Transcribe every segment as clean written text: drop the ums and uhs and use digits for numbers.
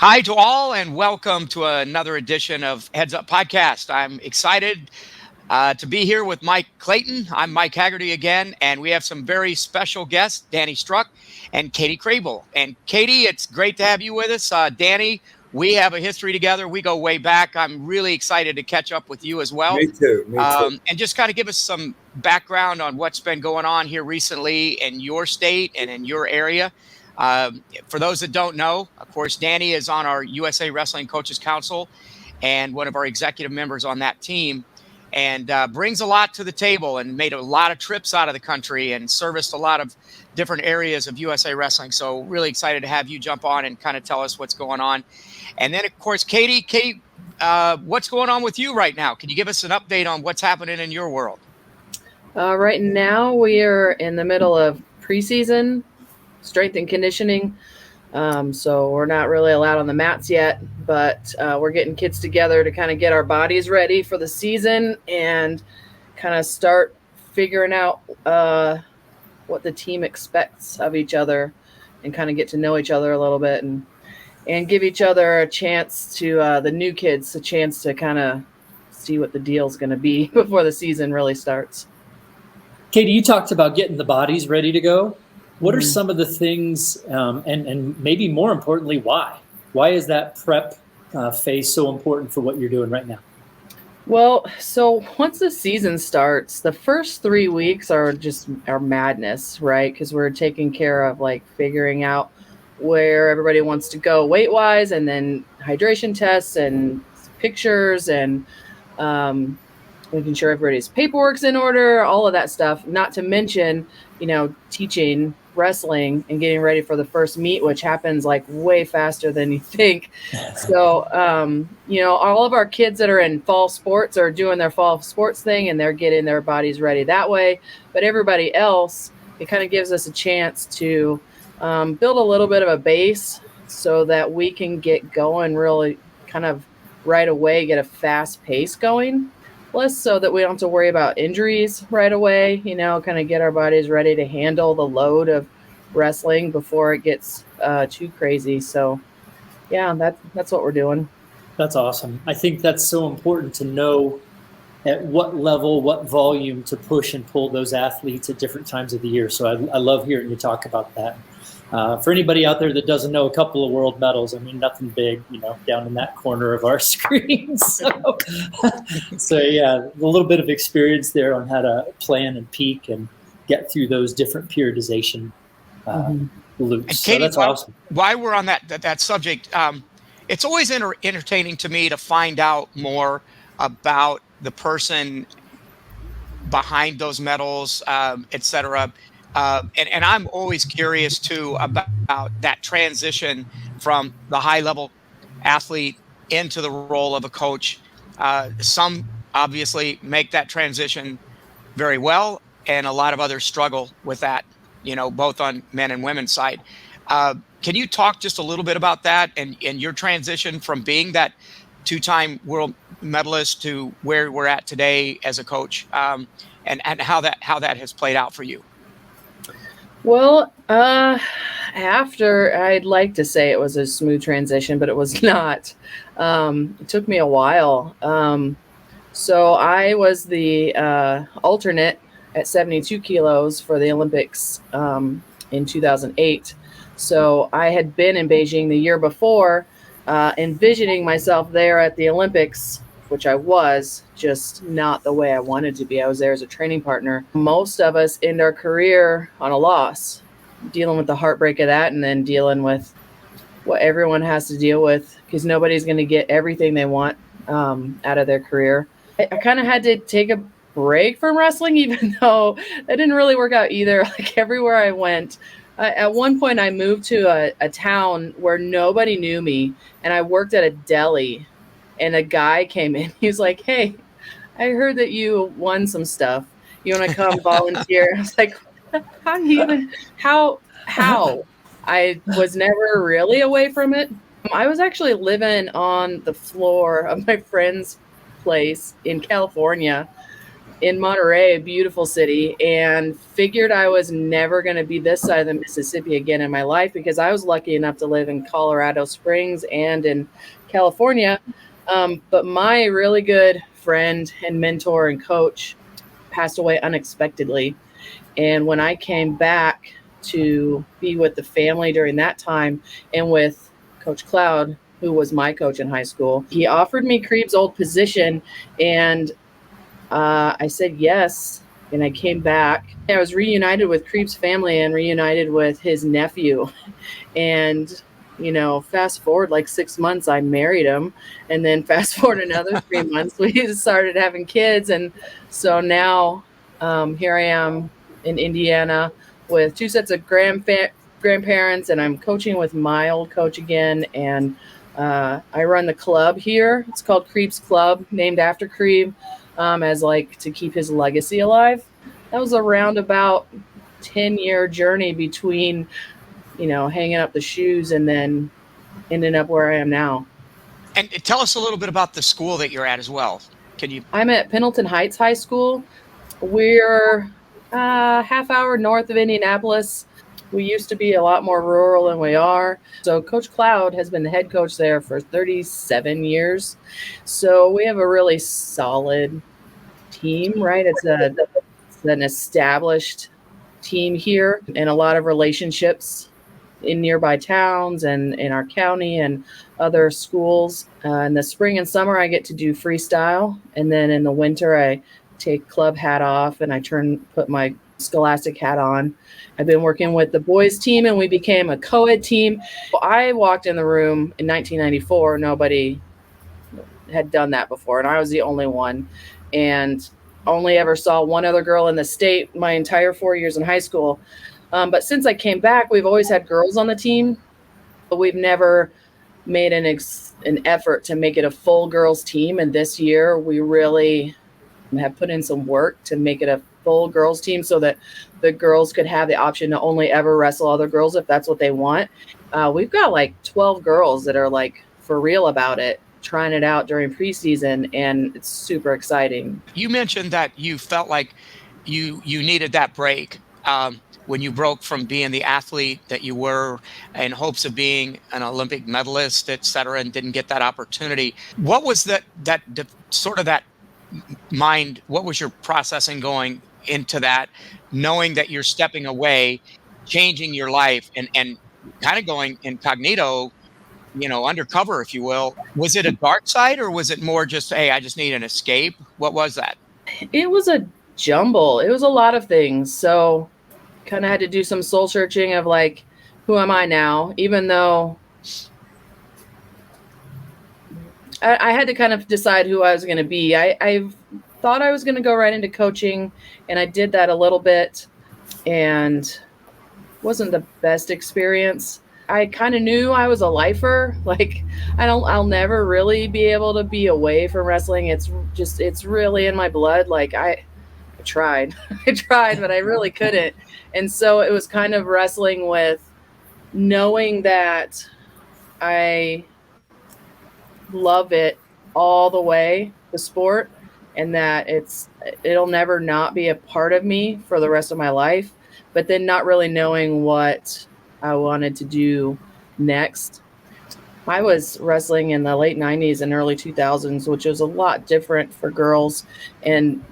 Hi to all, and welcome to another edition of Heads Up Podcast. I'm excited to be here with Mike Clayton. I'm Mike Haggerty again, and we have some very special guests, Danny Struck and Katie Kriebel. And Katie, it's great to have you with us. Danny, we have a history together. We go way back. I'm really excited to catch up with you as well. Me too. Me too. And just kind of give us some background on what's been going on here recently in your state and in your area. For those that don't know, of course, Danny is on our USA Wrestling Coaches Council and one of our executive members on that team, and brings a lot to the table and made a lot of trips out of the country and serviced a lot of different areas of USA Wrestling. So really excited to have you jump on and kind of tell us what's going on. And then, of course, Katie, what's going on with you right now? Can you give us an update on what's happening in your world? Right now, we are in the middle of preseason strength and conditioning. So we're not really allowed on the mats yet, but we're getting kids together to kind of get our bodies ready for the season and kind of start figuring out what the team expects of each other and kind of get to know each other a little bit and give each other a chance to, the new kids, a chance to kind of see what the deal's going to be before the season really starts. Katie, you talked about getting the bodies ready to go. What are some of the things, and maybe more importantly, why? Why is that prep phase so important for what you're doing right now? Well, so once the season starts, the first 3 weeks are madness, right? Because we're taking care of like figuring out where everybody wants to go weight-wise, and then hydration tests and pictures and making sure everybody's paperwork's in order, all of that stuff. Not to mention, teaching wrestling and getting ready for the first meet, which happens like way faster than you think. So, all of our kids that are in fall sports are doing their fall sports thing and they're getting their bodies ready that way. But everybody else, it kind of gives us a chance to build a little bit of a base so that we can get going really kind of right away, get a fast pace going. Less so that we don't have to worry about injuries right away, kind of get our bodies ready to handle the load of wrestling before it gets too crazy. So, yeah, that's what we're doing. That's awesome. I think that's so important to know at what level, what volume to push and pull those athletes at different times of the year. So I love hearing you talk about that. For anybody out there that doesn't know, a couple of world medals, I mean, nothing big, down in that corner of our screen. So yeah, a little bit of experience there on how to plan and peak and get through those different periodization loops. And Katie, so that's awesome. While we're on that subject, it's always entertaining to me to find out more about the person behind those medals, et cetera. And I'm always curious too about that transition from the high level athlete into the role of a coach. Some obviously make that transition very well, and a lot of others struggle with that, both on men and women's side. Can you talk just a little bit about that and your transition from being that two-time world medalist to where we're at today as a coach, and how that has played out for you? Well, after, I'd like to say it was a smooth transition, but it was not. It took me a while. So I was the alternate at 72 kilos for the Olympics in 2008. So I had been in Beijing the year before, envisioning myself there at the Olympics, which I was, just not the way I wanted to be. I was there as a training partner. Most of us end our career on a loss, dealing with the heartbreak of that, and then dealing with what everyone has to deal with, because nobody's going to get everything they want out of their career. I kind of had to take a break from wrestling, even though that didn't really work out either. Like everywhere I went, at one point I moved to a town where nobody knew me, and I worked at a deli. And a guy came in. He was like, "Hey, I heard that you won some stuff. You want to come volunteer?" I was like, How? I was never really away from it. I was actually living on the floor of my friend's place in California in Monterey, a beautiful city, and figured I was never going to be this side of the Mississippi again in my life because I was lucky enough to live in Colorado Springs and in California. But my really good friend and mentor and coach passed away unexpectedly. And when I came back to be with the family during that time and with Coach Cloud, who was my coach in high school, he offered me Krieb's old position, and I said yes, and I came back. I was reunited with Krieb's family and reunited with his nephew. And, fast forward like 6 months, I married him. And then fast forward another 3 months, we started having kids. And so now here I am in Indiana with two sets of grandparents, and I'm coaching with my old coach again. And I run the club here. It's called Krieb's Club, named after Krieb, as like to keep his legacy alive. That was a roundabout 10-year journey between, hanging up the shoes and then ending up where I am now. And tell us a little bit about the school that you're at as well. Can you? I'm at Pendleton Heights High School. We're half hour north of Indianapolis. We used to be a lot more rural than we are. So Coach Cloud has been the head coach there for 37 years. So we have a really solid team, right? It's an established team here and a lot of relationships in nearby towns and in our county and other schools. In the spring and summer, I get to do freestyle. And then in the winter, I take club hat off and I put my scholastic hat on. I've been working with the boys team and we became a co-ed team. I walked in the room in 1994. Nobody had done that before. And I was the only one. And only ever saw one other girl in the state my entire 4 years in high school. But since I came back, we've always had girls on the team, but we've never made an effort to make it a full girls team. And this year we really have put in some work to make it a full girls team so that the girls could have the option to only ever wrestle other girls if that's what they want. We've got like 12 girls that are like for real about it, trying it out during preseason, and it's super exciting. You mentioned that you felt like you needed that break when you broke from being the athlete that you were in hopes of being an Olympic medalist, et cetera, and didn't get that opportunity. What was that sort of that mind? What was your processing going into that, knowing that you're stepping away, changing your life, and kind of going incognito, undercover, if you will? Was it a dark side or was it more just, hey, I just need an escape? What was that? It was a jumble. It was a lot of things. So kind of had to do some soul searching of like, who am I now? Even though I had to kind of decide who I was going to be. I thought I was going to go right into coaching, and I did that a little bit, and wasn't the best experience. I kind of knew I was a lifer. Like I'll never really be able to be away from wrestling. It's really in my blood. Like I tried, but I really couldn't. And so it was kind of wrestling with knowing that I love it all the way, the sport, and that it'll never not be a part of me for the rest of my life, but then not really knowing what I wanted to do next. I was wrestling in the late 90s and early 2000s, which was a lot different for girls. And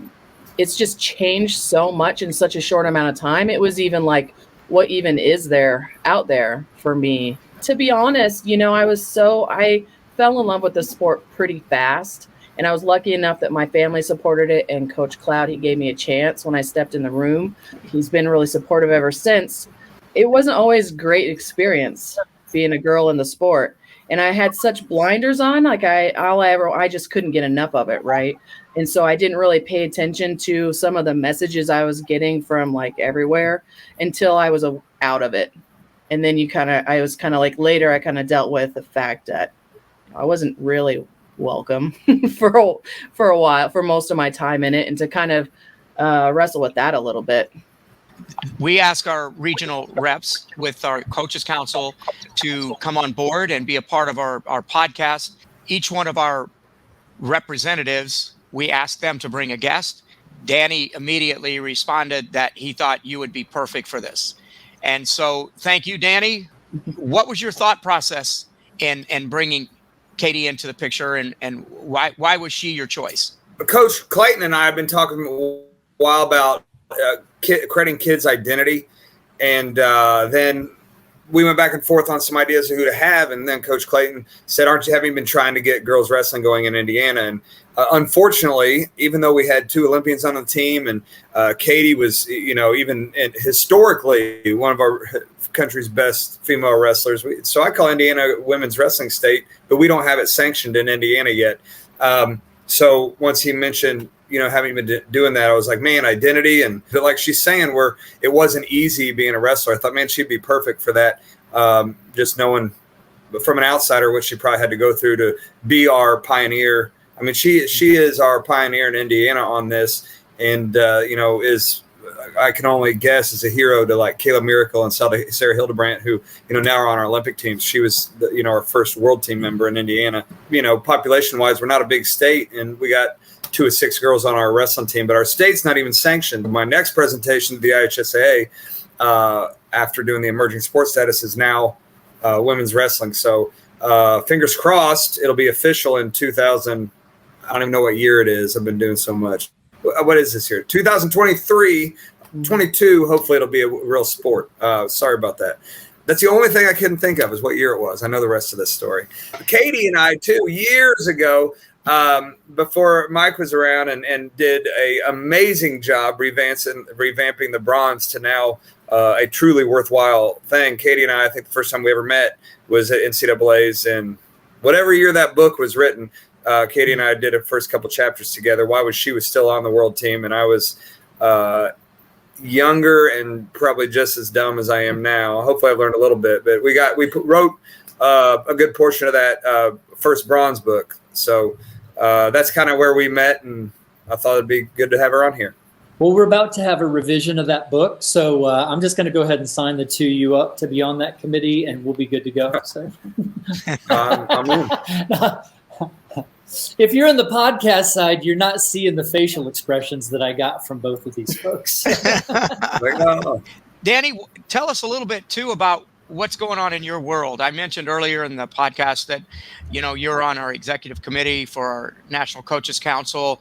it's just changed so much in such a short amount of time. It was even like, what even is there out there for me? To be honest, I fell in love with the sport pretty fast. And I was lucky enough that my family supported it. And Coach Cloud, he gave me a chance when I stepped in the room. He's been really supportive ever since. It wasn't always a great experience being a girl in the sport. And I had such blinders on, like I just couldn't get enough of it, right? And so I didn't really pay attention to some of the messages I was getting from like everywhere until I was out of it. And then I was kind of like later, I kind of dealt with the fact that I wasn't really welcome for a while, for most of my time in it, and to kind of wrestle with that a little bit. We ask our regional reps with our coaches council to come on board and be a part of our podcast. Each one of our representatives, we ask them to bring a guest. Danny immediately responded that he thought you would be perfect for this. And so thank you, Danny. What was your thought process in bringing Katie into the picture, and why was she your choice? Coach Clayton and I have been talking a while about creating kids' identity. And then we went back and forth on some ideas of who to have. And then Coach Clayton said, haven't you been trying to get girls wrestling going in Indiana? And unfortunately, even though we had 2 Olympians on the team, and Katie was, even historically one of our country's best female wrestlers. So I call Indiana women's wrestling state, but we don't have it sanctioned in Indiana yet. So once he mentioned, having been doing that, I was like, man, identity. And like she's saying, where it wasn't easy being a wrestler, I thought, man, she'd be perfect for that. Just knowing from an outsider what she probably had to go through to be our pioneer. I mean, she is our pioneer in Indiana on this, and I can only guess is a hero to like Kayla Miracle and Sarah Hildebrandt, who now are on our Olympic teams. She was our first world team member in Indiana. Population wise, we're not a big state, and we got 2 of 6 girls on our wrestling team, but our state's not even sanctioned. My next presentation to the IHSAA after doing the emerging sports status is now women's wrestling. So fingers crossed, it'll be official in 2000. I don't even know what year it is. I've been doing so much. What is this here? 2023, 22. Hopefully it'll be a real sport. Sorry about that. That's the only thing I couldn't think of is what year it was. I know the rest of this story. Katie and I, too, years ago, before Mike was around, and did an amazing job revamping the bronze to now a truly worthwhile thing. Katie and I think the first time we ever met was at NCAA's, and whatever year that book was written, Katie and I did a first couple chapters together. She was still on the world team, and I was younger and probably just as dumb as I am now. Hopefully I've learned a little bit, but we wrote a good portion of that first bronze book. So that's kind of where we met, and I thought it'd be good to have her on here. Well, we're about to have a revision of that book, so I'm just going to go ahead and sign the 2 of you up to be on that committee, and we'll be good to go. So. I'm in. If you're in the podcast side, you're not seeing the facial expressions that I got from both of these folks. Danny, tell us a little bit, too, about what's going on in your world. I mentioned earlier in the podcast that, you're on our executive committee for our National Coaches Council.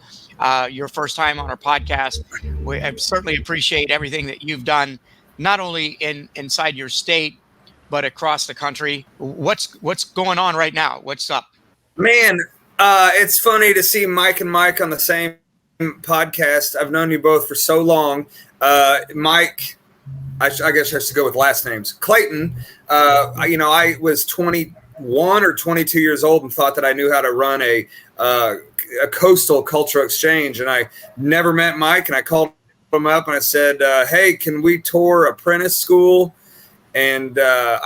Your first time on our podcast. We certainly appreciate everything that you've done, not only inside your state, but across the country. What's going on right now? What's up? Man, it's funny to see Mike and Mike on the same podcast. I've known you both for so long. Mike, I guess I should go with last names. Clayton, I was 21 or 22 years old and thought that I knew how to run a coastal cultural exchange. And I never met Mike, and I called him up and I said, hey, can we tour apprentice school? And I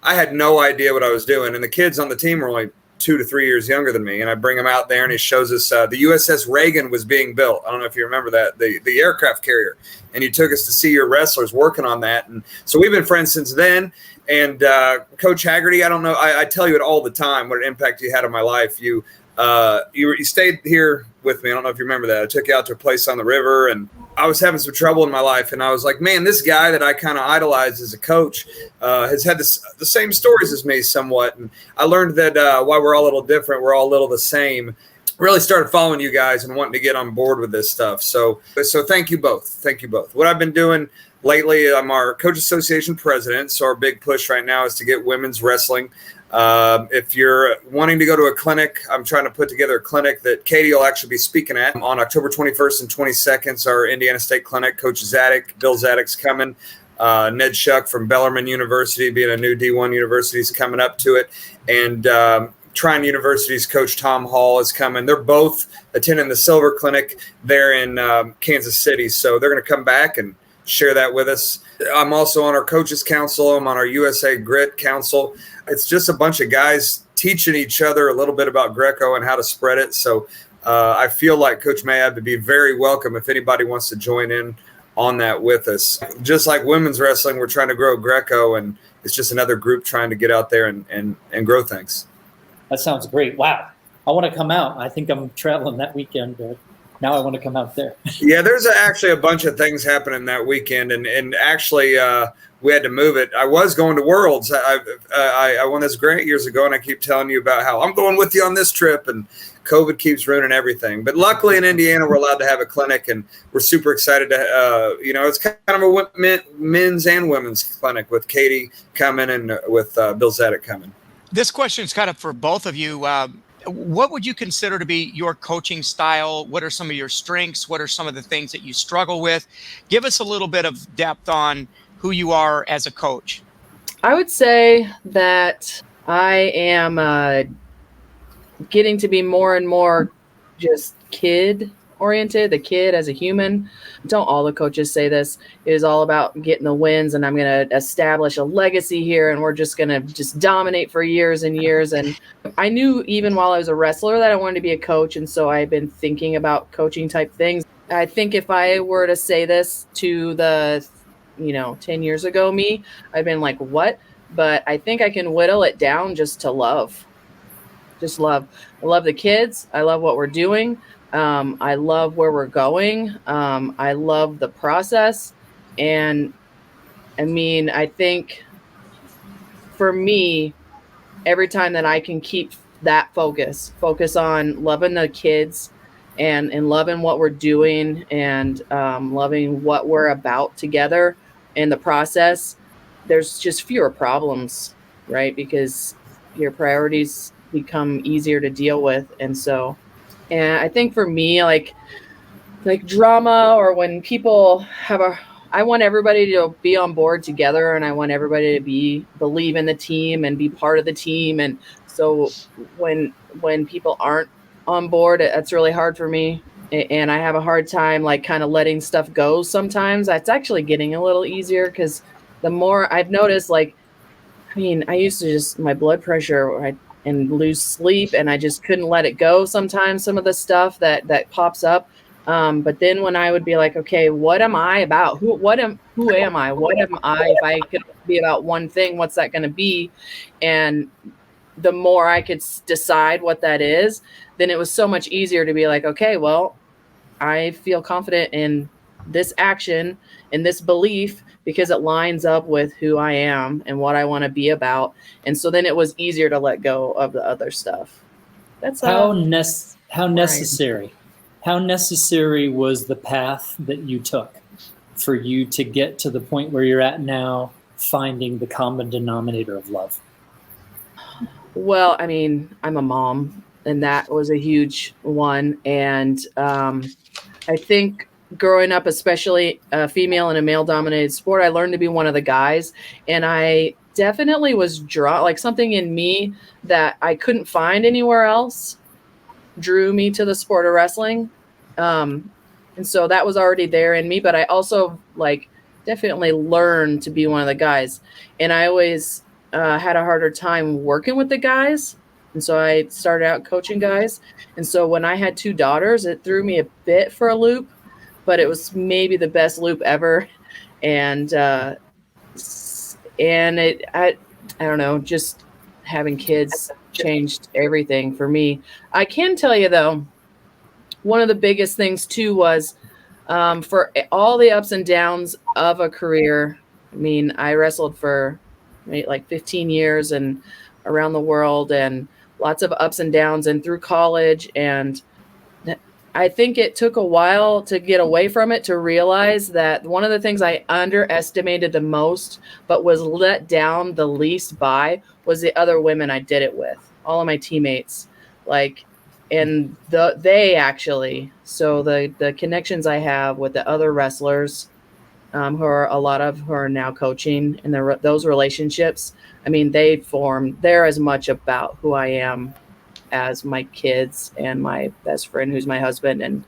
had no idea what I was doing. And the kids on the team were only 2 to 3 years younger than me. And I bring him out there, and he shows us the USS Reagan was being built. I don't know if you remember that, the aircraft carrier. And he took us to see your wrestlers working on that. And so we've been friends since then. And Coach Haggerty, I don't know, I tell you it all the time, what an impact you had on my life. You stayed here with me. I don't know if you remember that. I took you out to a place on the river, and I was having some trouble in my life. And I was like, man, this guy that I kind of idolized as a coach has had the same stories as me somewhat. And I learned that while we're all a little different, we're all a little the same. Really started following you guys and wanting to get on board with this stuff. So thank you both. Thank you both. What I've been doing lately, I'm our Coach Association president. So our big push right now is to get women's wrestling. If you're wanting to go to a clinic, I'm trying to put together a clinic that Katie will actually be speaking at on October 21st and 22nd. Our Indiana State Clinic. Coach Zadek, Bill Zadek's coming. Ned Shuck from Bellarmine University, being a new D1 university, is coming up to it. And Trine University's Coach Tom Hall is coming. They're both attending the Silver Clinic there in Kansas City. So they're going to come back and share that with us. I'm also on our Coaches Council. I'm on our USA Grit Council. It's just a bunch of guys teaching each other a little bit about Greco and how to spread it. So I feel like Coach Mayab would be very welcome if anybody wants to join in on that with us. Just like women's wrestling, we're trying to grow Greco, and it's just another group trying to get out there and grow things. That sounds great. Wow. I want to come out. I think I'm traveling that weekend. Now I want to come out there. Yeah, there's actually a bunch of things happening that weekend, and actually we had to move it. I was going to Worlds. I won this grant years ago, and I keep telling you about how I'm going with you on this trip, and COVID keeps ruining everything. But luckily in Indiana, we're allowed to have a clinic, and we're super excited to, it's kind of a men's and women's clinic with Katie coming and with Bill Zedek coming. This question is kind of for both of you. What would you consider to be your coaching style? What are some of your strengths? What are some of the things that you struggle with? Give us a little bit of depth on who you are as a coach. I would say that I am getting to be more and more just kid oriented, the kid as a human. Don't all the coaches say this? It is all about getting the wins, and I'm going to establish a legacy here, and we're just going to just dominate for years and years. And I knew even while I was a wrestler that I wanted to be a coach, and so I've been thinking about coaching type things. I think if I were to say this to the 10 years ago me, I'd been like, what? But I think I can whittle it down just to love. Just love. I love the kids. I love what we're doing. I love where we're going. I love the process. And I mean, I think for me, every time that I can keep that focus on loving the kids and loving what we're doing and loving what we're about together in the process, there's just fewer problems, right? Because your priorities become easier to deal with. And I think for me, like drama, or when people I want everybody to be on board together, and I want everybody to believe in the team and be part of the team. And so when people aren't on board, that's really hard for me. And I have a hard time like kind of letting stuff go sometimes. That's actually getting a little easier, because the more I've noticed, I used to just, my blood pressure, and lose sleep, and I just couldn't let it go sometimes, some of the stuff that pops up. But then when I would be like, okay, what am I about? Who am I? What am I? If I could be about one thing, what's that going to be? And the more I could decide what that is, then it was so much easier to be like, okay, well, I feel confident in this action and this belief because it lines up with who I am and what I want to be about. And so then it was easier to let go of the other stuff. That's how necessary was the path that you took for you to get to the point where you're at now, finding the common denominator of love? Well, I mean, I'm a mom, and that was a huge one. And I think growing up, especially a female in a male-dominated sport, I learned to be one of the guys. And I definitely was drawn, like something in me that I couldn't find anywhere else drew me to the sport of wrestling. And so that was already there in me. But I also definitely learned to be one of the guys. And I always had a harder time working with the guys. And so I started out coaching guys. And so when I had two daughters, it threw me a bit for a loop, but it was maybe the best loop ever. And I don't know, just having kids changed everything for me. I can tell you though, one of the biggest things too was for all the ups and downs of a career. I mean, I wrestled for 15 years and around the world, and lots of ups and downs, and through college. And I think it took a while to get away from it, to realize that one of the things I underestimated the most, but was let down the least by, was the other women I did it with, all of my teammates. And they actually, so the connections I have with the other wrestlers, who are now coaching, and those relationships, I mean, they're as much about who I am as my kids and my best friend, who's my husband. And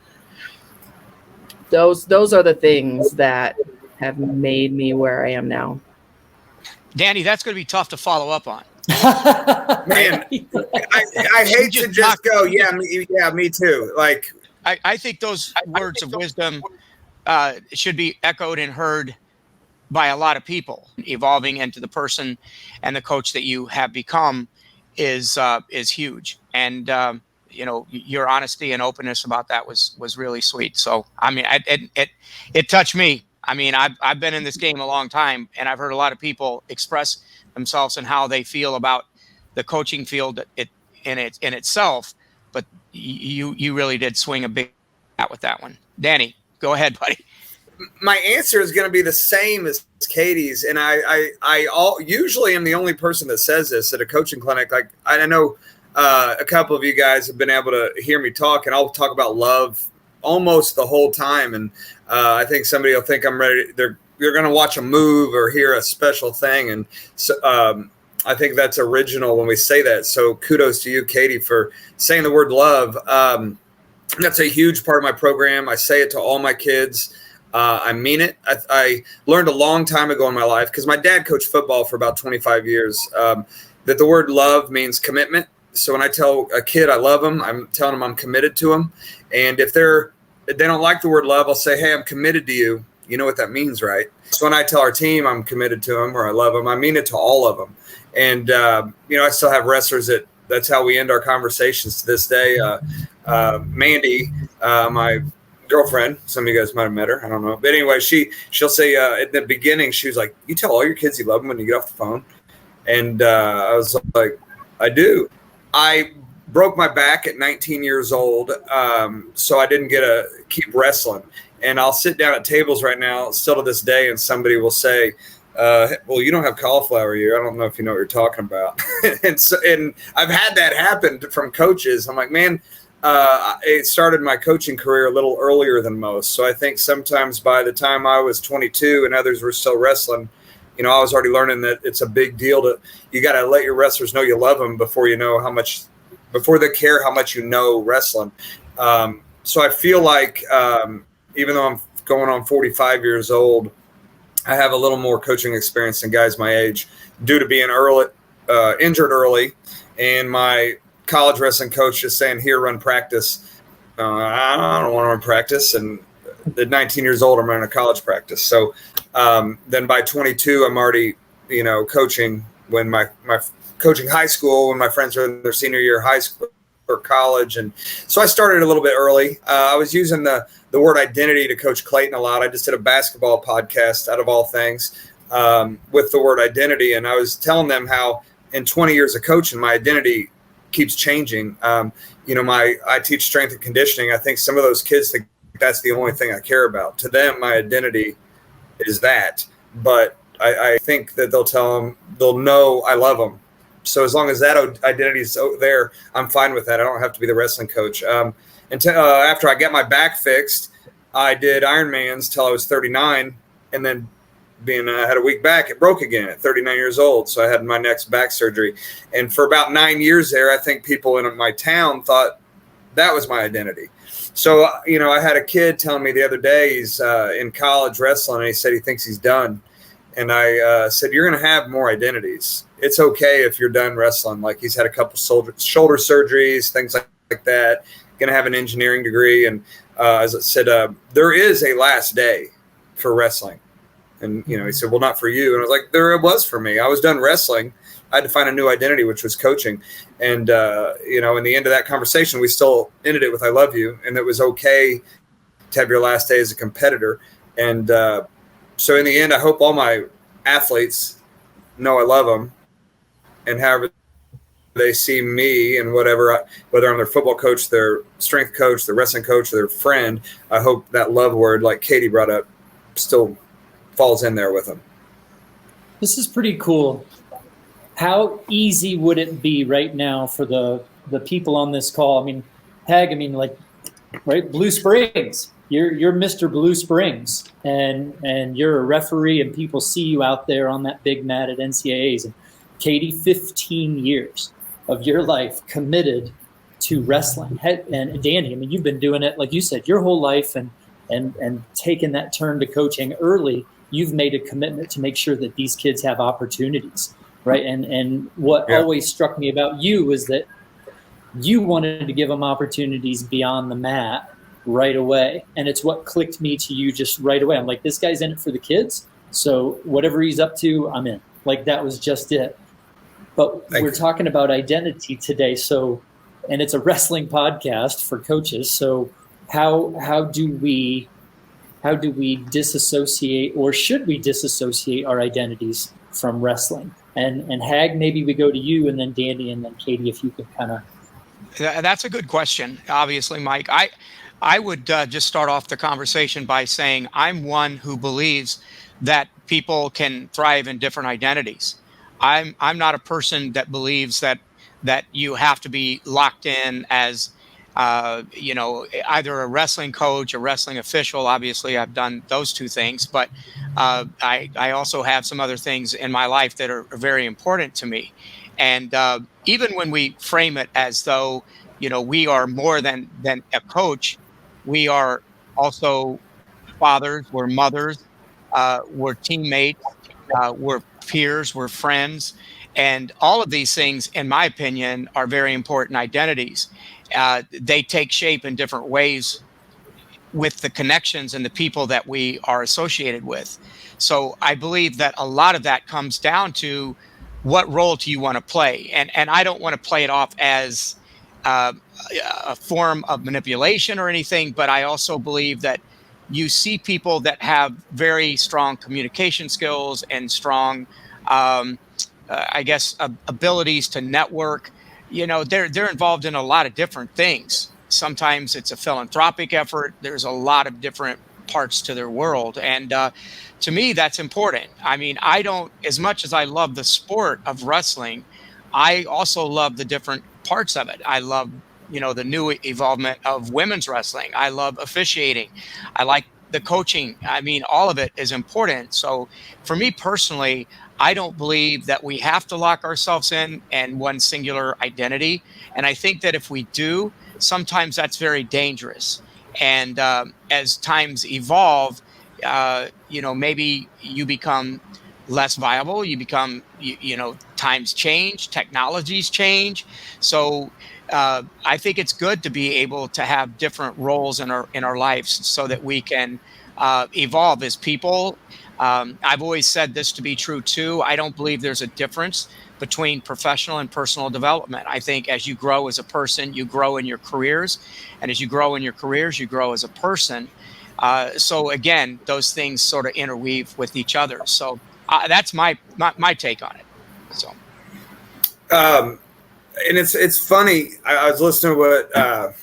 those are the things that have made me where I am now. Danny, that's going to be tough to follow up on. Man, I hate to just go, me too. I think those words of wisdom should be echoed and heard by a lot of people. Evolving into the person and the coach that you have become is huge. And your honesty and openness about that was really sweet. So, I mean, it touched me. I mean, I've been in this game a long time, and I've heard a lot of people express themselves and how they feel about the coaching field in itself. But you really did swing a big bat with that one. Danny, go ahead, buddy. My answer is going to be the same as Katie's, and I usually am the only person that says this at a coaching clinic. Like, I know a couple of you guys have been able to hear me talk, and I'll talk about love almost the whole time, and I think somebody will think I'm ready. You're going to watch a move or hear a special thing, and so I think that's original when we say that. So kudos to you, Katie, for saying the word love. That's a huge part of my program. I say it to all my kids. I mean it. I learned a long time ago in my life, because my dad coached football for about 25 years, that the word love means commitment. So when I tell a kid I love them, I'm telling them I'm committed to them. And if they don't like the word love, I'll say, hey, I'm committed to you. You know what that means, right? So when I tell our team I'm committed to them or I love them, I mean it to all of them. And, I still have wrestlers that's how we end our conversations to this day. Mandy, my girlfriend, some of you guys might have met her, I don't know, but anyway, she'll say at the beginning, she was like, you tell all your kids you love them when you get off the phone. And I was like, I do. I broke my back at 19 years old, so I didn't get to keep wrestling. And I'll sit down at tables right now still to this day, and somebody will say, well, you don't have cauliflower ear. I don't know if you know what you're talking about. and I've had that happen from coaches. I'm like, man, I started my coaching career a little earlier than most. So I think sometimes by the time I was 22 and others were still wrestling, I was already learning that it's a big deal you got to let your wrestlers know you love them before they care how much you know wrestling. So I feel like even though I'm going on 45 years old, I have a little more coaching experience than guys my age due to being injured early, and my college wrestling coach is saying, here, run practice. I don't want to run practice. And at 19 years old, I'm running a college practice. So then by 22, I'm already, coaching when my coaching high school, when my friends are in their senior year of high school or college. And so I started a little bit early. I was using the word identity to coach Clayton a lot. I just did a basketball podcast out of all things with the word identity. And I was telling them how in 20 years of coaching, my identity keeps changing. I teach strength and conditioning. I think some of those kids think that's the only thing I care about. To them, my identity is that. But I think that they'll know I love them. So as long as that identity is there, I'm fine with that. I don't have to be the wrestling coach. After I got my back fixed, I did Ironmans till I was 39, and then I had a weak back, it broke again at 39 years old. So I had my next back surgery. And for about 9 years there, I think people in my town thought that was my identity. So, I had a kid telling me the other day he's in college wrestling, and he said he thinks he's done. And I said, you're going to have more identities. It's okay if you're done wrestling. Like, he's had a couple shoulder surgeries, things like that, going to have an engineering degree. And as I said, there is a last day for wrestling. And, he said, well, not for you. And I was like, there it was for me. I was done wrestling. I had to find a new identity, which was coaching. And, in the end of that conversation, we still ended it with, I love you. And it was okay to have your last day as a competitor. And so in the end, I hope all my athletes know I love them. And however they see me and whether I'm their football coach, their strength coach, their wrestling coach, their friend, I hope that love word, like Katie brought up, still falls in there with them. This is pretty cool. How easy would it be right now for the people on this call? I mean, right, Blue Springs. You're Mr. Blue Springs, and you're a referee, and people see you out there on that big mat at NCAAs. And Katie, 15 years of your life committed to wrestling. And Danny, I mean, you've been doing it, like you said, your whole life, and taking that turn to coaching early. You've made a commitment to make sure that these kids have opportunities, right? And what always struck me about you is that you wanted to give them opportunities beyond the mat right away. And it's what clicked me to you just right away. I'm like, this guy's in it for the kids. So whatever he's up to, I'm in. Like, that was just it. But we're talking about identity today. So and it's a wrestling podcast for coaches. So how do we disassociate, or should we disassociate our identities from wrestling? And Hag, maybe we go to you, and then Danny, and then Katie, if you could kind of. That's a good question. Obviously, Mike, I would just start off the conversation by saying I'm one who believes that people can thrive in different identities. I'm not a person that believes that you have to be locked in as either a wrestling coach, a wrestling official. Obviously, I've done those two things, but I also have some other things in my life that are very important to me. And even when we frame it as though, we are more than a coach, we are also fathers, we're mothers, we're teammates, we're peers, we're friends. And all of these things, in my opinion, are very important identities. They take shape in different ways with the connections and the people that we are associated with. So I believe that a lot of that comes down to what role do you want to play? And I don't want to play it off as uh, a form of manipulation or anything, but I also believe that you see people that have very strong communication skills and strong, I guess, abilities to network. They're involved in a lot of different things. Sometimes it's a philanthropic effort. There's a lot of different parts to their world, and to me, that's important. I mean, I don't, as much as I love the sport of wrestling, I also love the different parts of it. I love, the new evolvement of women's wrestling. I love officiating. I like the coaching. I mean, all of it is important. So for me personally, I don't believe that we have to lock ourselves in and one singular identity. And I think that if we do, sometimes that's very dangerous. And as times evolve, maybe you become less viable. You become, times change, technologies change. So I think it's good to be able to have different roles in our lives so that we can evolve as people. I've always said this to be true too. I don't believe there's a difference between professional and personal development. I think as you grow as a person, you grow in your careers, and as you grow in your careers, you grow as a person. So again, those things sort of interweave with each other. So that's my take on it. So, and it's funny. I was listening to what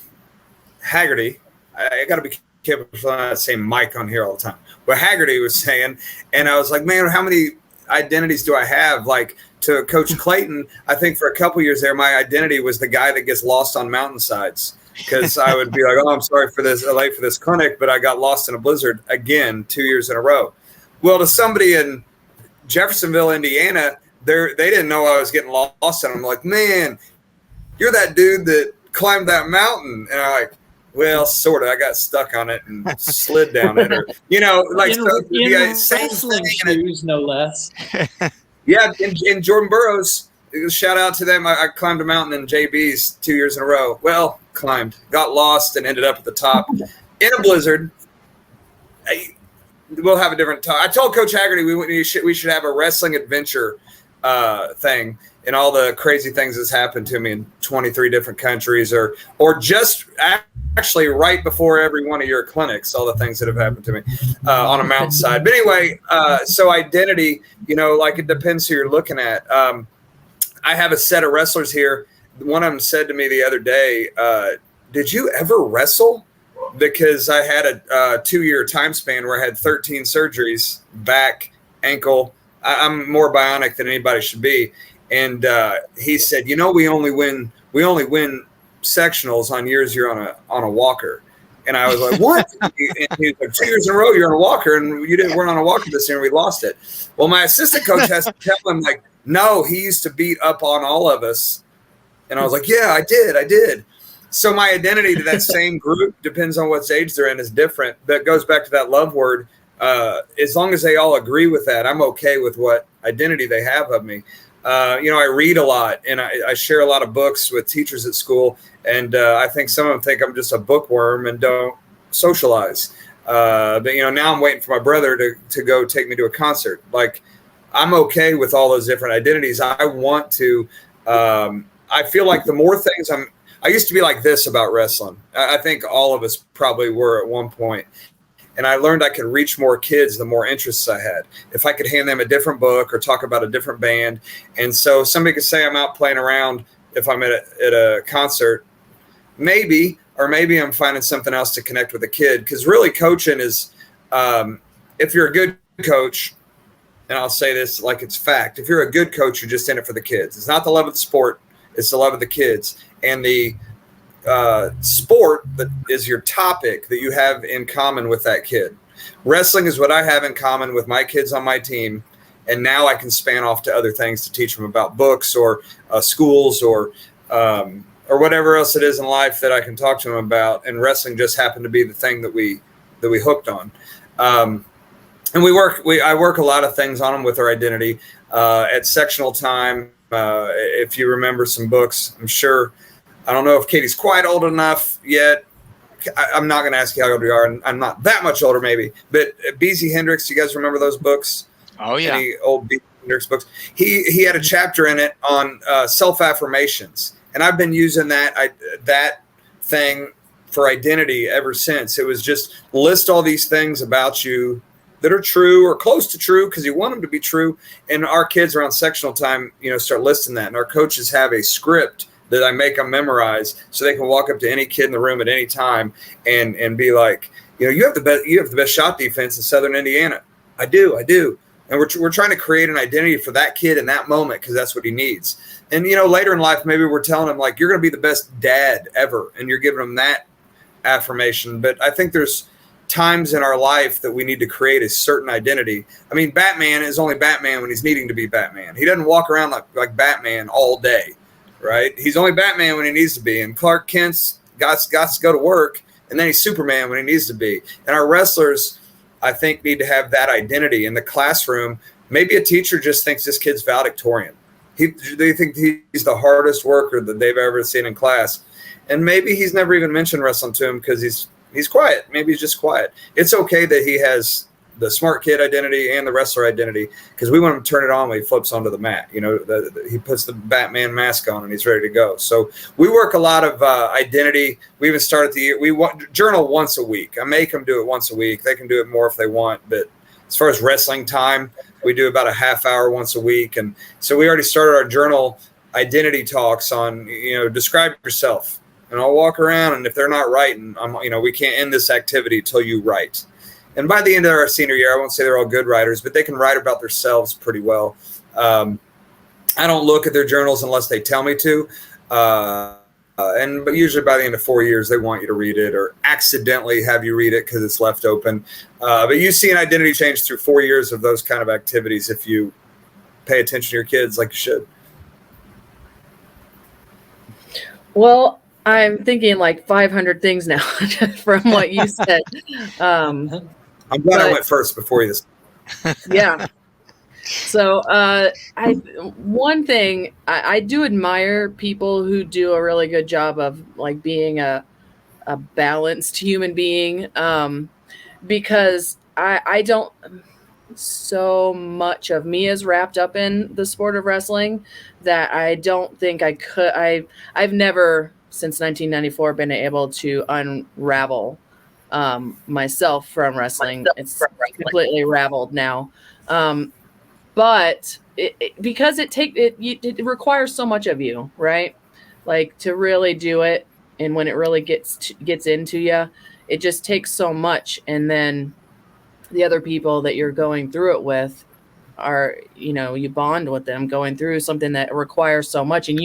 Haggerty. I got to be careful not saying Mike on here all the time. What Haggerty was saying, and I was like, man, how many identities do I have? Like, to Coach Clayton, I think for a couple years there, my identity was the guy that gets lost on mountainsides, because I would be like, oh, I'm sorry for this, late for this clinic, but I got lost in a blizzard again 2 years in a row. Well, to somebody in Jeffersonville, Indiana, they didn't know I was getting lost, and I'm like, man, you're that dude that climbed that mountain. And I'm like, well, sort of. I got stuck on it and slid down it, or like in wrestling shoes, no less. Yeah, in Jordan Burroughs, shout out to them. I climbed a mountain in JB's 2 years in a row. Well, got lost, and ended up at the top in a blizzard. We'll have a different talk. I told Coach Haggerty we should have a wrestling adventure thing, and all the crazy things that's happened to me in 23 different countries, or just actually right before every one of your clinics, all the things that have happened to me on a mountainside. But anyway, so identity, like it depends who you're looking at. I have a set of wrestlers here. One of them said to me the other day, did you ever wrestle? Because I had a 2-year time span where I had 13 surgeries, back, ankle. I'm more bionic than anybody should be. And he said, we only win sectionals on years you're on a walker. And I was like, what? And he was like, 2 years in a row you're on a walker, and weren't on a walker this year, and we lost it. Well, my assistant coach has to tell him, like, no, he used to beat up on all of us. And I was like, yeah, I did. So my identity to that same group, depends on what stage they're in, is different. That goes back to that love word. As long as they all agree with that, I'm okay with what identity they have of me. I read a lot, and I share a lot of books with teachers at school. And I think some of them think I'm just a bookworm and don't socialize. But now I'm waiting for my brother to go take me to a concert. Like, I'm okay with all those different identities. I want to. I feel like the more things I used to be like this about wrestling. I think all of us probably were at one point. And I learned I could reach more kids the more interests I had. If I could hand them a different book or talk about a different band. And so somebody could say I'm out playing around if I'm at a concert, maybe, or maybe I'm finding something else to connect with a kid. Because really coaching is, if you're a good coach, and I'll say this like it's fact, if you're a good coach, you're just in it for the kids. It's not the love of the sport, it's the love of the kids. And the sport that is your topic that you have in common with that kid. Wrestling is what I have in common with my kids on my team, and now I can span off to other things to teach them about books or schools or whatever else it is in life that I can talk to them about. And wrestling just happened to be the thing that we hooked on. And I work a lot of things on them with our identity at sectional time. If you remember some books, I'm sure. I don't know if Katie's quite old enough yet. I'm not going to ask you how old you are. I'm not that much older, maybe. But B.Z. Hendricks, you guys remember those books? Oh, yeah. Any old B.Z. Hendricks books? He had a chapter in it on self-affirmations. And I've been using that thing for identity ever since. It was just list all these things about you that are true or close to true because you want them to be true. And our kids around sectional time, start listing that. And our coaches have a script that I make them memorize so they can walk up to any kid in the room at any time and be like, you have the best shot defense in Southern Indiana. I do. And we're trying to create an identity for that kid in that moment because that's what he needs. And, later in life, maybe we're telling him like, you're going to be the best dad ever. And you're giving him that affirmation. But I think there's times in our life that we need to create a certain identity. I mean, Batman is only Batman when he's needing to be Batman. He doesn't walk around like Batman all day. Right? He's only Batman when he needs to be. And Clark Kent's got to go to work, and then he's Superman when he needs to be. And our wrestlers, I think, need to have that identity in the classroom. Maybe a teacher just thinks this kid's valedictorian. They think he's the hardest worker that they've ever seen in class. And maybe he's never even mentioned wrestling to him because he's quiet. Maybe he's just quiet. It's okay that he has the smart kid identity and the wrestler identity because we want him to turn it on when he flips onto the mat. He puts the Batman mask on and he's ready to go. So we work a lot of identity. We even started the year. We journal once a week. I make them do it once a week. They can do it more if they want. But as far as wrestling time, we do about a half hour once a week. And so we already started our journal identity talks on, describe yourself. And I'll walk around, and if they're not writing, we can't end this activity till you write. And by the end of our senior year, I won't say they're all good writers, but they can write about themselves pretty well. I don't look at their journals unless they tell me to. But usually by the end of 4 years, they want you to read it or accidentally have you read it because it's left open. But you see an identity change through 4 years of those kind of activities if you pay attention to your kids like you should. Well, I'm thinking like 500 things now from what you said. I'm glad I went first before you. Yeah. So one thing I do admire people who do a really good job of like being a balanced human being because I don't so much of me is wrapped up in the sport of wrestling that I don't think I could. I've never since 1994 been able to unravel myself from wrestling. It's completely raveled now. But because it requires so much of you, right? Like to really do it. And when it really gets into you, it just takes so much. And then the other people that you're going through it with are, you bond with them going through something that requires so much, and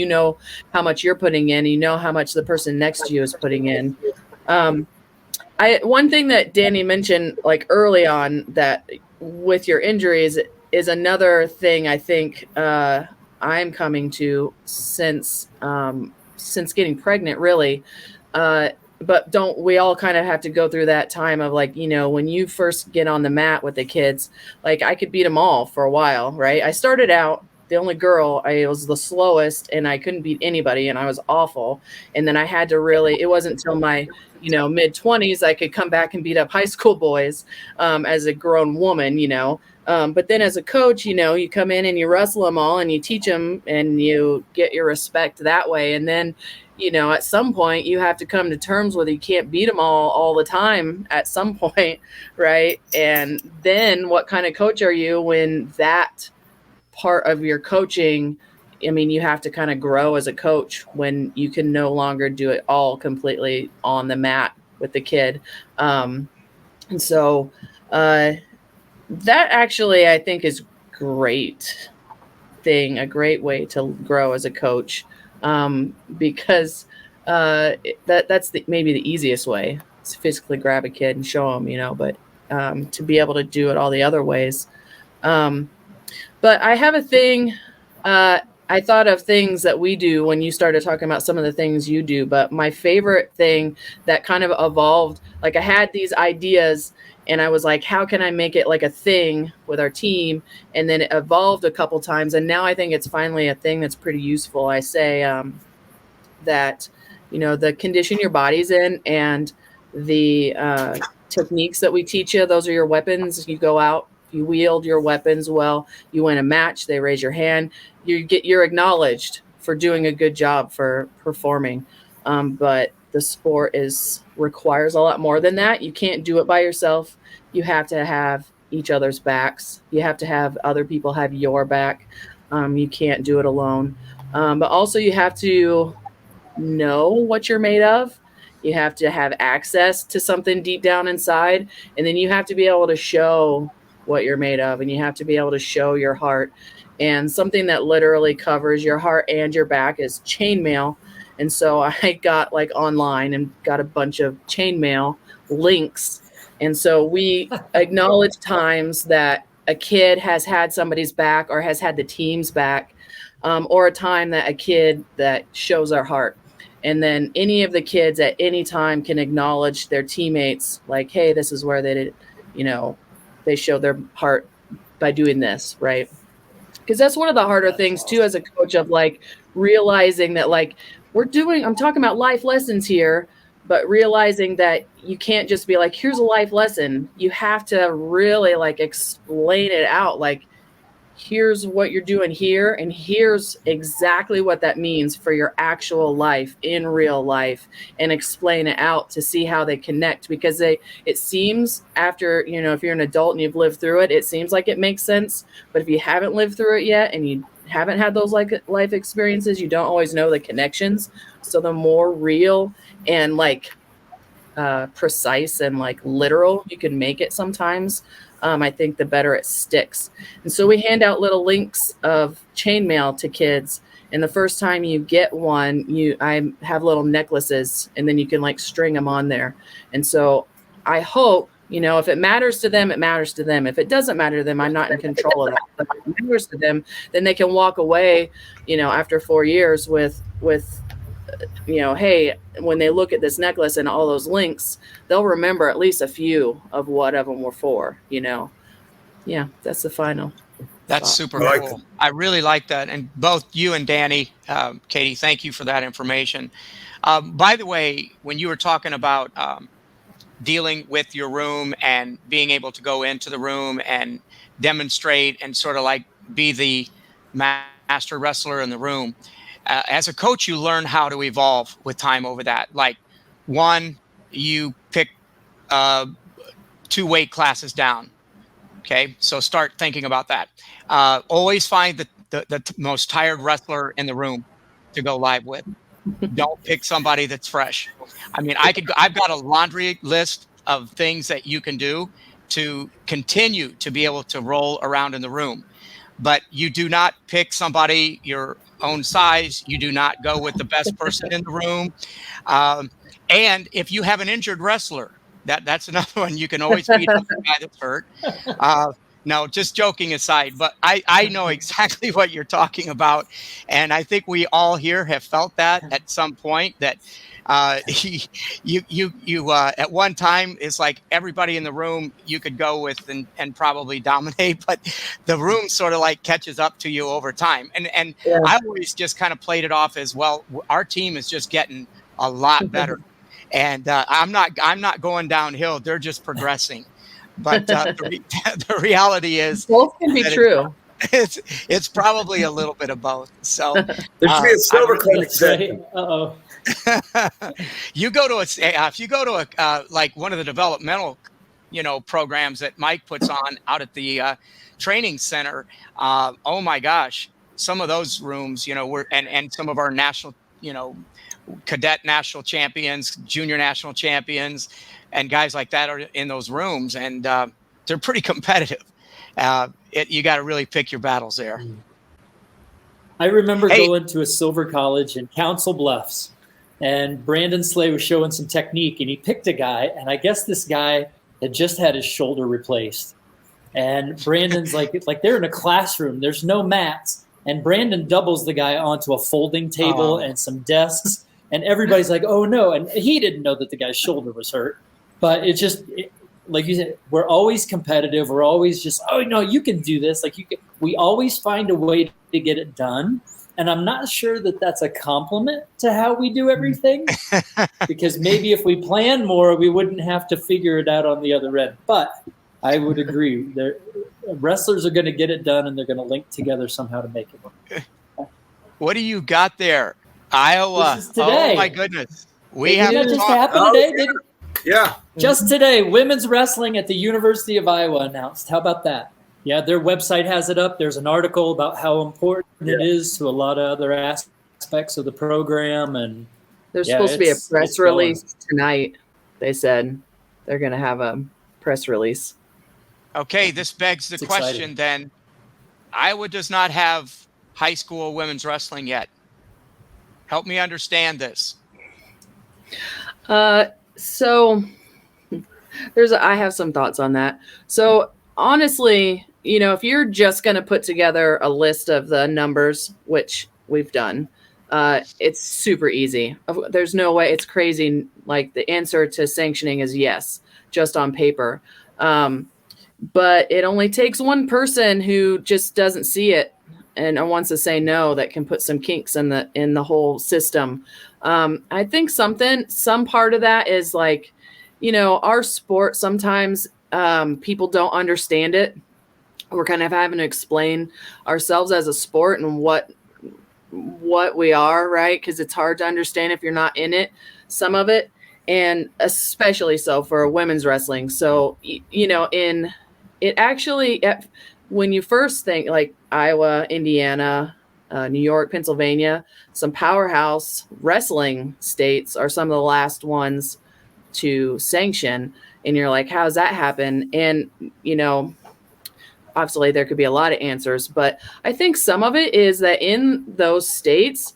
how much you're putting in, how much the person next to you is putting in. One thing that Danny mentioned like early on that with your injuries is another thing I think I'm coming to since getting pregnant, really. But don't we all kind of have to go through that time of like, when you first get on the mat with the kids, like I could beat them all for a while, right? I started out the only girl, I was the slowest and I couldn't beat anybody and I was awful. And then I had to it wasn't until my, mid 20s, I could come back and beat up high school boys as a grown woman, but then as a coach, you come in and you wrestle them all and you teach them and you get your respect that way. And then, at some point you have to come to terms with, you can't beat them all the time at some point, right? And then what kind of coach are you when that part of your coaching, I mean, you have to kind of grow as a coach when you can no longer do it all completely on the mat with the kid. And so that actually, I think, is a great way to grow as a coach, because that's maybe the easiest way, is physically grab a kid and show them, but to be able to do it all the other ways. But I have a thing. I thought of things that we do when you started talking about some of the things you do, but my favorite thing that kind of evolved, like I had these ideas and I was like, how can I make it like a thing with our team? And then it evolved a couple times. And now I think it's finally a thing that's pretty useful. I say that, the condition your body's in and the techniques that we teach you, those are your weapons. You go out, you wield your weapons well, you win a match, they raise your hand, you're acknowledged for doing a good job, for performing. But the sport requires a lot more than that. You can't do it by yourself. You have to have each other's backs. You have to have other people have your back. You can't do it alone. But also you have to know what you're made of. You have to have access to something deep down inside. And then you have to be able to show what you're made of, and you have to be able to show your heart. And something that literally covers your heart and your back is chainmail. And so I got online and got a bunch of chainmail links. And so we acknowledge times that a kid has had somebody's back or has had the team's back, or a time that a kid that shows our heart. And then any of the kids at any time can acknowledge their teammates, like, hey, this is where they did, they show their heart by doing this, right? Because that's one of the harder things too, as a coach, of realizing that I'm talking about life lessons here, but realizing that you can't just be like, here's a life lesson. You have to really explain it out. Here's what you're doing here, and here's exactly what that means for your actual life in real life, and explain it out to see how they connect. Because it seems after, if you're an adult and you've lived through it, it seems like it makes sense. But if you haven't lived through it yet and you haven't had those life experiences, you don't always know the connections. So the more real and precise and literal you can make it sometimes, I think the better it sticks. And so we hand out little links of chainmail to kids. And the first time you get one, I have little necklaces, and then you can string them on there. And so I hope, if it matters to them, it matters to them. If it doesn't matter to them, I'm not in control of that. But if it matters to them, then they can walk away, after 4 years with hey, when they look at this necklace and all those links, they'll remember at least a few of what of them were for, Yeah, that's the final. That's super cool. I really like that. And both you and Danny, Katie, thank you for that information. By the way, when you were talking about dealing with your room and being able to go into the room and demonstrate and sort of be the master wrestler in the room, as a coach, you learn how to evolve with time over that. One, you pick 2 weight classes down. Okay, so start thinking about that. Always find the most tired wrestler in the room to go live with. Don't pick somebody that's fresh. I mean, I've got a laundry list of things that you can do to continue to be able to roll around in the room. But you do not pick somebody your own size. You do not go with the best person in the room. And if you have an injured wrestler, that's another one. You can always beat up the guy that's hurt. No, just joking aside, but I know exactly what you're talking about. And I think we all here have felt that at some point, that you at one time, it's like everybody in the room you could go with and probably dominate, but the room sort of catches up to you over time. And yeah. I always just kind of played it off as, well, our team is just getting a lot better. And I'm not going downhill. They're just progressing. But the reality is, both can be true. It's probably a little bit of both. So There should be a I'm silver clinic That's right. section. Uh-oh. you go to if you go to a like one of the developmental programs that Mike puts on out at the training center, oh my gosh, some of those rooms, were and some of our national, cadet national champions, junior national champions, and guys like that are in those rooms, and they're pretty competitive. You got to really pick your battles there. I remember Hey, going to a silver college in Council Bluffs, and Brandon Slay was showing some technique, and he picked a guy, and I guess this guy had just had his shoulder replaced. And Brandon's like they're in a classroom, there's no mats, and Brandon doubles the guy onto a folding table and some desks, and everybody's like, oh no, and he didn't know that the guy's shoulder was hurt. But like you said, we're always competitive. We're always just, oh no, you can do this. We always find a way to get it done. And I'm not sure that that's a compliment to how we do everything, because maybe if we plan more, we wouldn't have to figure it out on the other end. But I would agree, wrestlers are going to get it done, and they're going to link together somehow to make it work. what do you got there? Iowa. This is today. Oh my goodness. We Didn't have that to just talk. happen today? Yeah. Just today, women's wrestling at the University of Iowa announced. How about that? Yeah, their website has it up. There's an article about how important it is to a lot of other aspects of the program. And There's supposed to be a press release tonight. They said they're going to have a press release. Okay, this begs the question then. Iowa does not have high school women's wrestling yet. Help me understand this. So I have some thoughts on that. So honestly, if you're just going to put together a list of the numbers, which we've done, it's super easy. There's no way. It's crazy. Like, the answer to sanctioning is yes, just on paper. But it only takes one person who just doesn't see it and wants to say no that can put some kinks in the whole system. I think some part of that is like, our sport, sometimes people don't understand it. We're kind of having to explain ourselves as a sport and what we are, right? Because it's hard to understand if you're not in it, some of it, and especially so for women's wrestling. So, when you first think like Iowa, Indiana, New York, Pennsylvania, some powerhouse wrestling states are some of the last ones to sanction. And you're like, how's that happen? And, obviously there could be a lot of answers, but I think some of it is that in those states,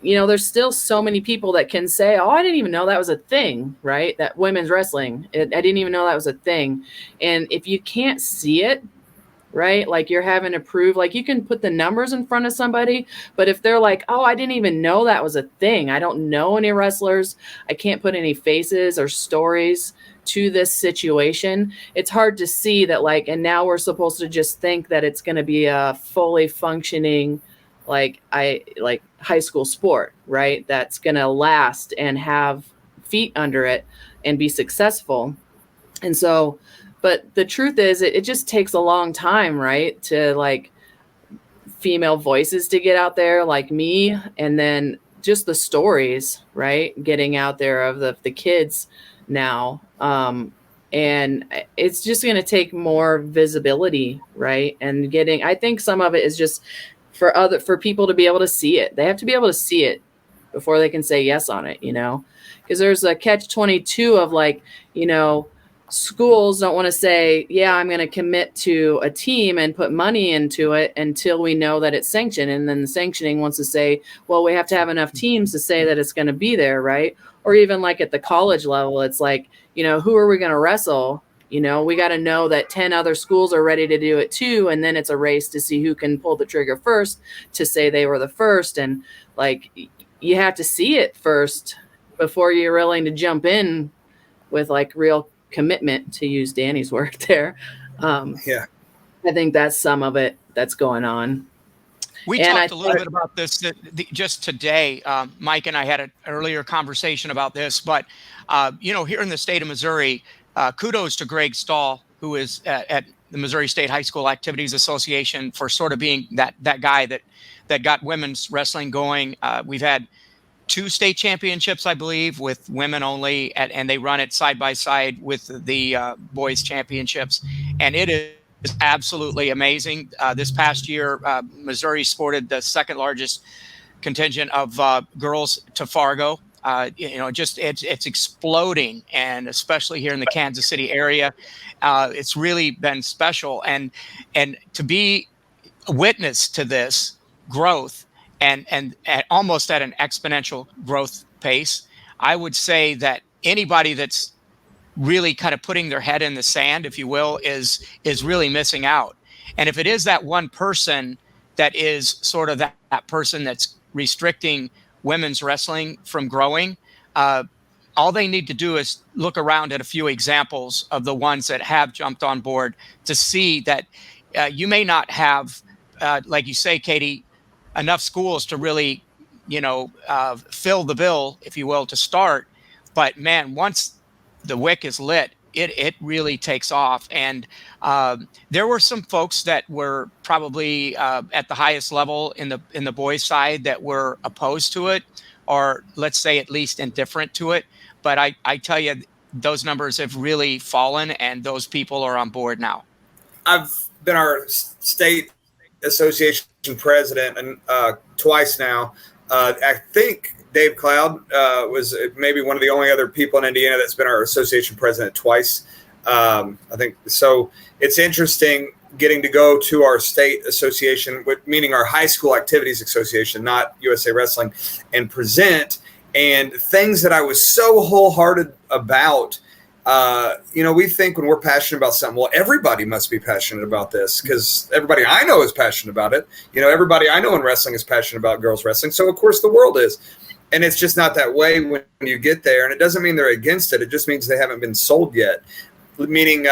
there's still so many people that can say, oh, I didn't even know that was a thing, right? That women's wrestling, I didn't even know that was a thing. And if you can't see it, right? Like, you're having to prove, like, you can put the numbers in front of somebody, but if they're like, oh, I didn't even know that was a thing. I don't know any wrestlers. I can't put any faces or stories to this situation. It's hard to see that, like, and now we're supposed to just think that it's going to be a fully functioning, like high school sport, right? That's going to last and have feet under it and be successful. And so, but the truth is, it just takes a long time, right? To, like, female voices to get out there, like me, and then just the stories, right? Getting out there of the kids now. And it's just going to take more visibility, right? And I think some of it is just for people to be able to see it. They have to be able to see it before they can say yes on it, because there's a catch-22 of, like, schools don't want to say, yeah, I'm going to commit to a team and put money into it until we know that it's sanctioned. And then the sanctioning wants to say, well, we have to have enough teams to say that it's going to be there, right? Or even like at the college level, it's like, who are we going to wrestle? We got to know that 10 other schools are ready to do it too. And then it's a race to see who can pull the trigger first to say they were the first. And, like, you have to see it first before you're willing to jump in with, like, real commitment, to use Danny's word there. Yeah. I think that's some of it that's going on. We talked a little bit about this just today. Mike and I had an earlier conversation about this, but here in the state of Missouri, kudos to Greg Stahl, who is at the Missouri State High School Activities Association for sort of being that guy that got women's wrestling going. We've had 2 state championships, I believe, with women only, and they run it side by side with the boys championships, and it is absolutely amazing. This past year, Missouri sported the second largest contingent of girls to Fargo. Just it's exploding, and especially here in the Kansas City area, it's really been special. And to be a witness to this growth and almost at an exponential growth pace, I would say that anybody that's really kind of putting their head in the sand, if you will, is really missing out. And if it is that one person that is sort of that person that's restricting women's wrestling from growing, all they need to do is look around at a few examples of the ones that have jumped on board to see that you may not have, like you say, Katie, enough schools to really, fill the bill, if you will, to start. But man, once the wick is lit, it really takes off. And there were some folks that were probably at the highest level in the boys' side that were opposed to it, or let's say at least indifferent to it. But I tell you, those numbers have really fallen, and those people are on board now. I've been our state association president and twice now. I think Dave Cloud was maybe one of the only other people in Indiana that's been our association president twice. I think so. It's interesting getting to go to our state association, meaning our high school activities association, not USA Wrestling, and present. And things that I was so wholehearted about. We think when we're passionate about something, well, everybody must be passionate about this because everybody I know is passionate about it. Everybody I know in wrestling is passionate about girls wrestling. So, of course, the world is. And it's just not that way when you get there. And it doesn't mean they're against it. It just means they haven't been sold yet. Meaning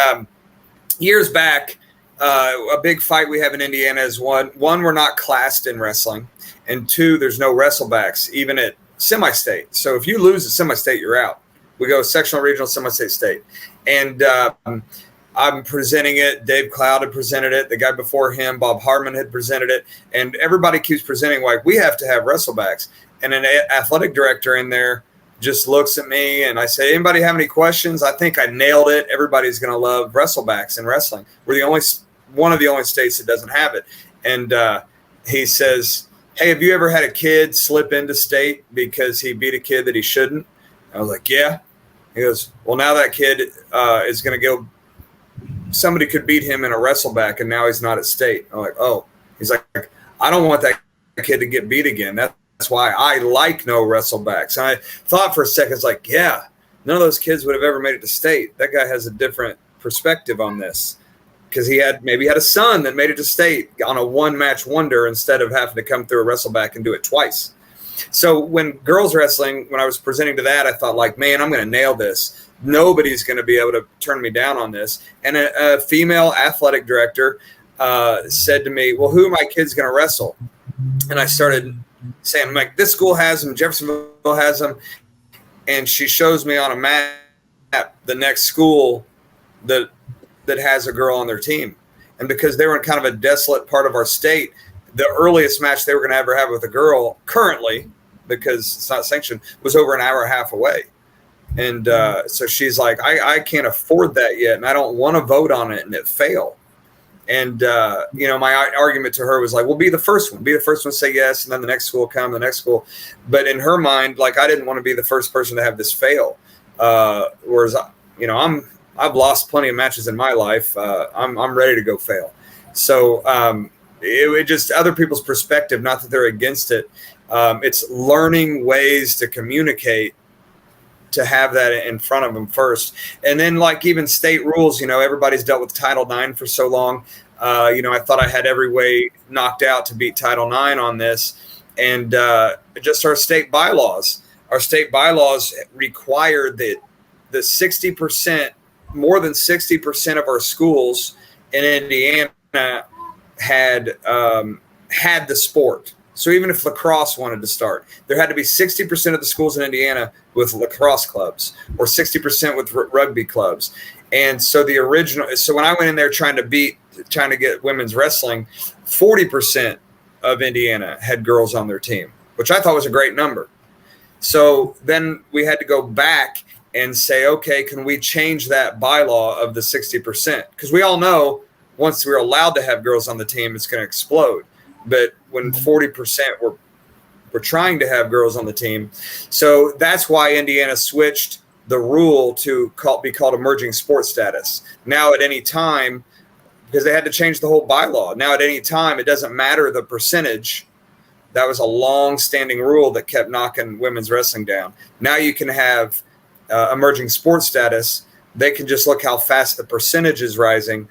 years back, a big fight we have in Indiana is one, we're not classed in wrestling. And 2, there's no wrestlebacks, even at semi-state. So if you lose at semi-state, you're out. We go sectional, regional, semi-state, state. And I'm presenting it. Dave Cloud had presented it. The guy before him, Bob Harmon, had presented it. And everybody keeps presenting like, we have to have wrestlebacks. And an athletic director in there just looks at me and I say, anybody have any questions? I think I nailed it. Everybody's going to love wrestlebacks in wrestling. We're one of the only states that doesn't have it. And he says, hey, have you ever had a kid slip into state because he beat a kid that he shouldn't? I was like, yeah. He goes, well, now that kid is going to go. Somebody could beat him in a wrestleback, and now he's not at state. I'm like, oh. He's like, I don't want that kid to get beat again. That's why I like no wrestlebacks. And I thought for a second, it's like, yeah, none of those kids would have ever made it to state. That guy has a different perspective on this because he maybe had a son that made it to state on a one-match wonder instead of having to come through a wrestleback and do it twice. So when girls wrestling, when I was presenting to that, I thought like, man, I'm going to nail this. Nobody's going to be able to turn me down on this. And a female athletic director said to me, well, who are my kids going to wrestle? And I started saying, I'm like, this school has them, Jeffersonville has them. And she shows me on a map the next school that has a girl on their team. And because they were in kind of a desolate part of our state, the earliest match they were going to ever have with a girl currently, because it's not sanctioned, was over an hour and a half away. And so she's like, I can't afford that yet, and I don't want to vote on it, and it failed. And, my argument to her was like, well, be the first one. Be the first one to say yes, and then the next school will come, the next school. But in her mind, like, I didn't want to be the first person to have this fail. Whereas, I've lost plenty of matches in my life. I'm ready to go fail. So it just other people's perspective, not that they're against it. It's learning ways to communicate, to have that in front of them first. And then like even state rules, everybody's dealt with Title IX for so long. I thought I had every way knocked out to beat Title IX on this. And just our state bylaws. Our state bylaws required that the 60%, more than 60% of our schools in Indiana had the sport. So even if lacrosse wanted to start, there had to be 60% of the schools in Indiana with lacrosse clubs or 60% with rugby clubs. And so so when I went in there trying to get women's wrestling, 40% of Indiana had girls on their team, which I thought was a great number. So then we had to go back and say, okay, can we change that bylaw of the 60%? Because we all know once we're allowed to have girls on the team, it's going to explode. But when 40% were trying to have girls on the team, so that's why Indiana switched the rule to be called emerging sport status. Now at any time, because they had to change the whole bylaw, now at any time, it doesn't matter the percentage. That was a long-standing rule that kept knocking women's wrestling down. Now you can have emerging sports status. They can just look how fast the percentage is rising.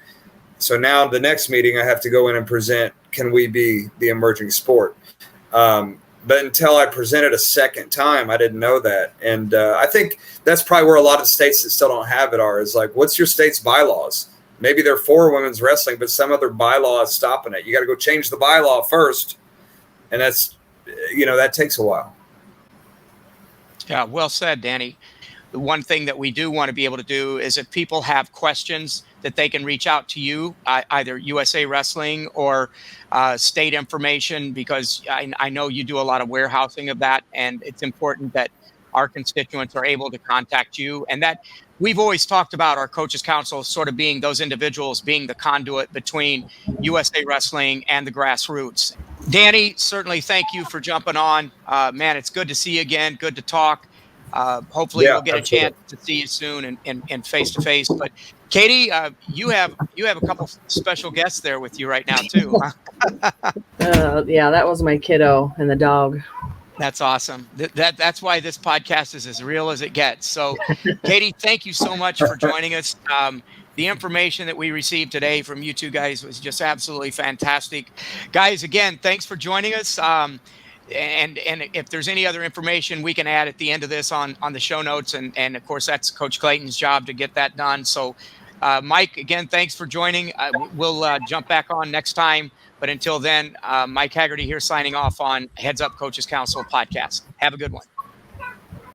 So now the next meeting, I have to go in and present, can we be the emerging sport? But until I presented a second time, I didn't know that. And I think that's probably where a lot of states that still don't have it are, is like, what's your state's bylaws? Maybe they're for women's wrestling, but some other bylaw is stopping it. You got to go change the bylaw first. And that's, that takes a while. Yeah, well said, Danny. The one thing that we do want to be able to do is if people have questions that they can reach out to you, either USA Wrestling or state information, because I know you do a lot of warehousing of that, and it's important that our constituents are able to contact you. And that we've always talked about our Coaches Council sort of being those individuals being the conduit between USA Wrestling and the grassroots. Danny, certainly thank you for jumping on. Man, it's good to see you again. Good to talk. Hopefully we'll get a chance to see you soon and face to face. But Katie, you have a couple special guests there with you right now too. Huh? Yeah, that was my kiddo and the dog. That's awesome. That's why this podcast is as real as it gets. So, Katie, thank you so much for joining us. The information that we received today from you two guys was just absolutely fantastic. Guys, again, thanks for joining us. And if there's any other information we can add at the end of this on the show notes, and of course that's Coach Clayton's job to get that done. So Mike, again, thanks for joining. We'll jump back on next time, but until then, Mike Haggerty here signing off on Heads Up Coaches Council podcast. Have a good one.